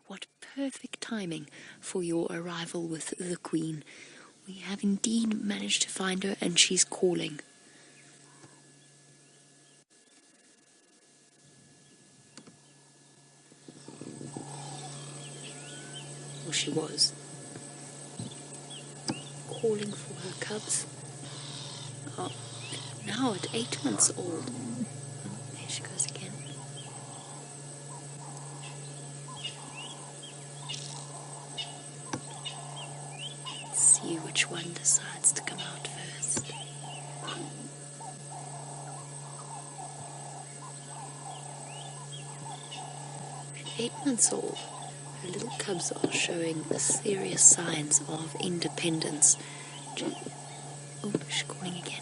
what perfect timing for your arrival with the Queen. We have indeed managed to find her, and she's calling. Well, she was calling for her cubs. Oh, now at 8 months old. Oh, there she goes again. Let's see which one decides to come out first. At 8 months old, her little cubs are showing serious signs of independence. Oh, she's calling again.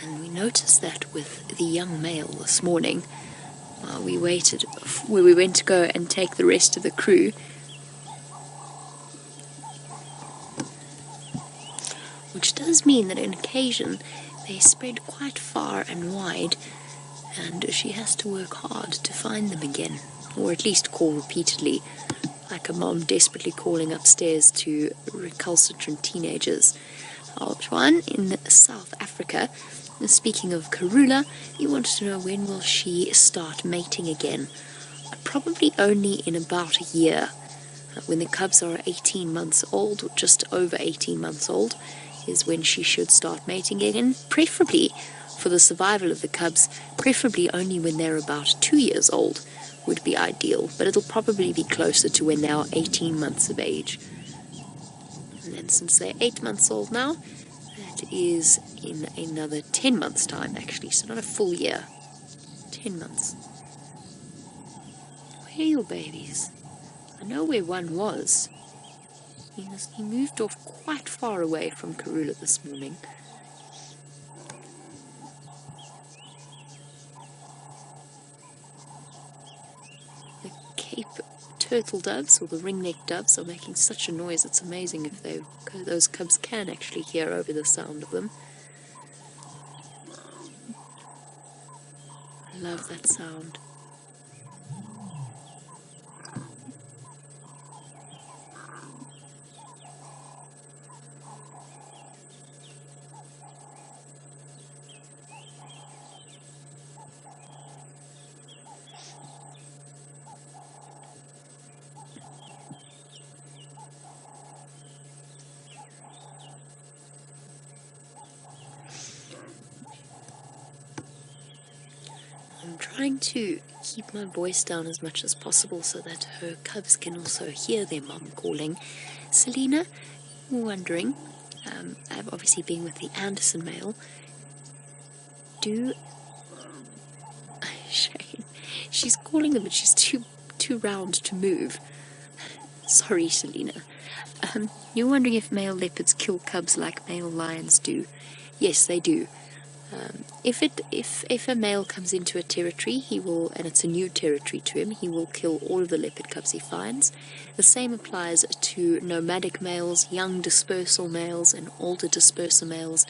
And we noticed that with the young male this morning, while we waited, where we went to go and take the rest of the crew, which does mean that on occasion they spread quite far and wide, and she has to work hard to find them again, or at least call repeatedly, like a mom desperately calling upstairs to recalcitrant teenagers. One in South Africa, speaking of Karula, you wanted to know when will she start mating again. Probably only in about a year, when the cubs are 18 months old, or just over 18 months old, is when she should start mating again, preferably for the survival of the cubs, preferably only when they're about 2 years old would be ideal, but it'll probably be closer to when they are 18 months of age. And then since they're 8 months old now, that is in another 10 months time actually, so not a full year, 10 months. Where are your babies? I know where one was. He moved off quite far away from Karula this morning. The Cape turtle doves, or the ring-necked doves, are making such a noise. It's amazing if those cubs can actually hear over the sound of them. I love that sound. I'm trying to keep my voice down as much as possible so that her cubs can also hear their mom calling. Selena, you're wondering, I've obviously been with the Anderson male. Shame. She's calling them, but she's too round to move. Sorry, Selena. You're wondering if male leopards kill cubs like male lions do. Yes, they do. If a male comes into a territory, he will, and it's a new territory to him, he will kill all of the leopard cubs he finds. The same applies to nomadic males, young dispersal males, and older dispersal males.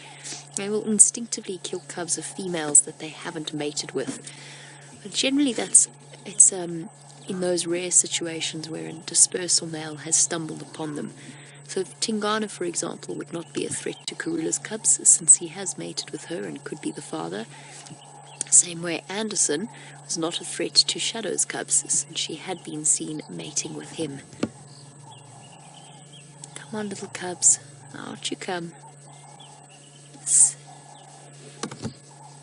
They will instinctively kill cubs of females that they haven't mated with. But generally, it's in those rare situations where a dispersal male has stumbled upon them. So Tingana, for example, would not be a threat to Karula's cubs, since he has mated with her and could be the father. Same way Anderson was not a threat to Shadow's cubs, since she had been seen mating with him. Come on, little cubs, out you come.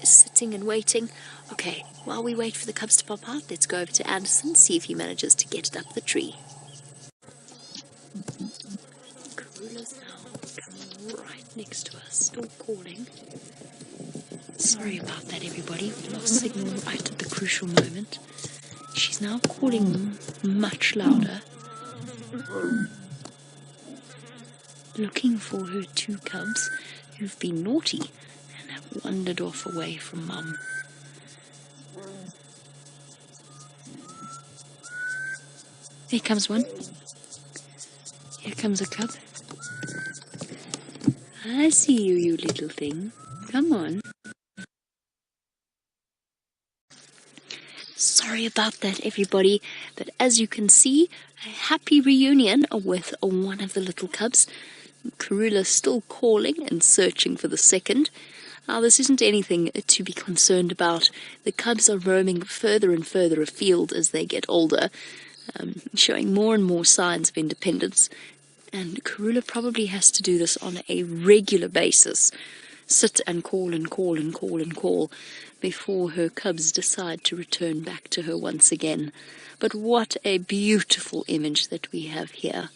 Sitting and waiting. Okay, while we wait for the cubs to pop out, let's go over to Anderson, see if he manages to get it up the tree. Next to us, still calling. Sorry about that, everybody. We lost signal right at the crucial moment. She's now calling much louder, looking for her 2 cubs who've been naughty and have wandered off away from Mum. Here comes one. Here comes a cub. I see you, you little thing. Come on. Sorry about that, everybody, but as you can see, a happy reunion with one of the little cubs. Karula still calling and searching for the second. Now, this isn't anything to be concerned about. The cubs are roaming further and further afield as they get older, showing more and more signs of independence. And Karula probably has to do this on a regular basis. Sit and call and call and call and call before her cubs decide to return back to her once again. But what a beautiful image that we have here.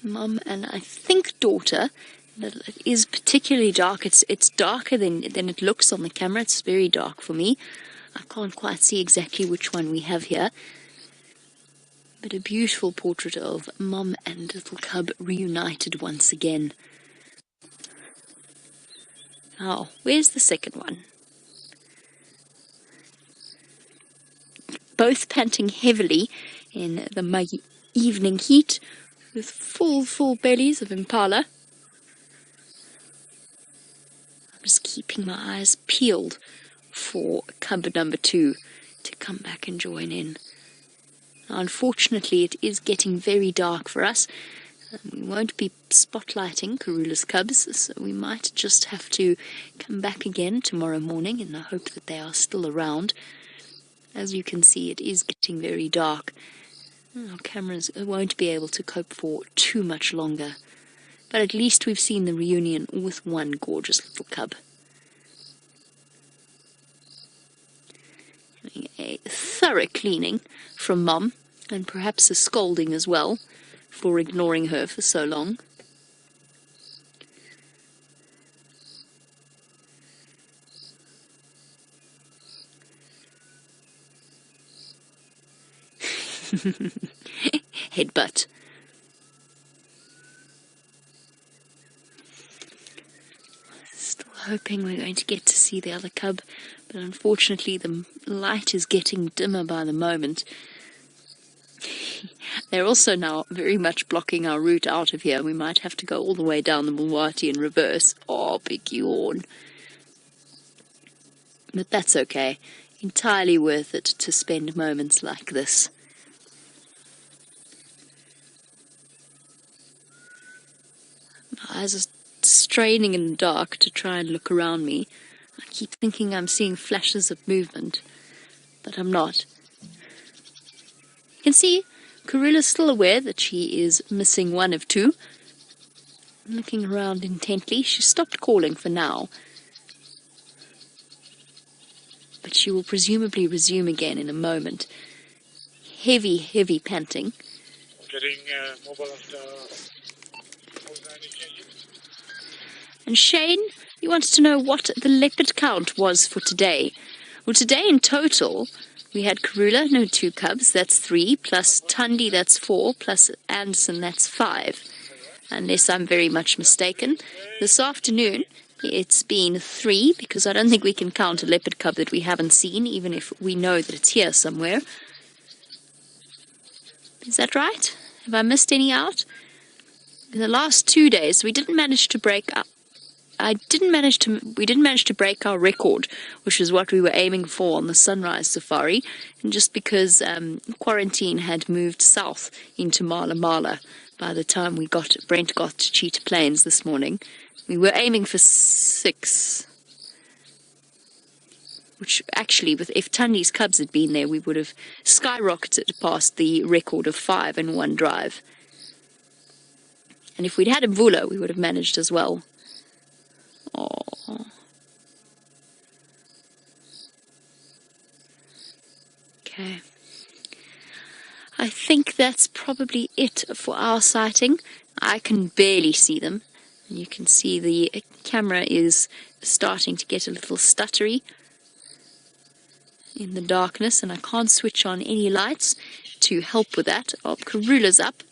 Mum and I think daughter. It is particularly dark. It's darker than it looks on the camera. It's very dark for me. I can't quite see exactly which one we have here. But a beautiful portrait of Mum and little cub reunited once again. Now, where's the second one? Both panting heavily in the muggy evening heat, with full bellies of impala. I'm just keeping my eyes peeled for cub number 2 to come back and join in. Now, unfortunately, it is getting very dark for us. We won't be spotlighting Karula's cubs, so we might just have to come back again tomorrow morning in the hope that they are still around. As you can see, it is getting very dark. Our cameras won't be able to cope for too much longer. But at least we've seen the reunion with one gorgeous little cub. A thorough cleaning from Mum, and perhaps a scolding as well for ignoring her for so long. Headbutt. Still hoping we're going to get to see the other cub, but unfortunately the light is getting dimmer by the moment. They're also now very much blocking our route out of here. We might have to go all the way down the Mulwati in reverse. Oh, big yawn. But that's okay. Entirely worth it to spend moments like this. My eyes are straining in the dark to try and look around me. I keep thinking I'm seeing flashes of movement, but I'm not. You can see Karula's still aware that she is missing one of 2. Looking around intently, she stopped calling for now. But she will presumably resume again in a moment. Heavy panting. Getting mobile after. And Shane, you wanted to know what the leopard count was for today. Well, today in total, we had Karula, 2 cubs, that's 3, plus Tundi, that's 4, plus Anderson, that's 5. Unless I'm very much mistaken. This afternoon, it's been 3, because I don't think we can count a leopard cub that we haven't seen, even if we know that it's here somewhere. Is that right? Have I missed any out? In the last 2 days, we didn't manage to break up. We didn't manage to break our record, which is what we were aiming for on the sunrise safari, and just because quarantine had moved south into Mala by the time Brent got to Cheetah Plains this morning. We were aiming for 6, which actually, if Tundi's cubs had been there, we would have skyrocketed past the record of 5 in one drive. And if we'd had a Mvula, we would have managed as well. Oh. Okay. I think that's probably it for our sighting. I can barely see them. You can see the camera is starting to get a little stuttery in the darkness, and I can't switch on any lights to help with that. Oh, Karula's up.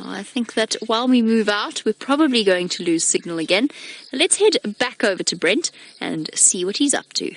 I think that while we move out, we're probably going to lose signal again. Let's head back over to Brent and see what he's up to.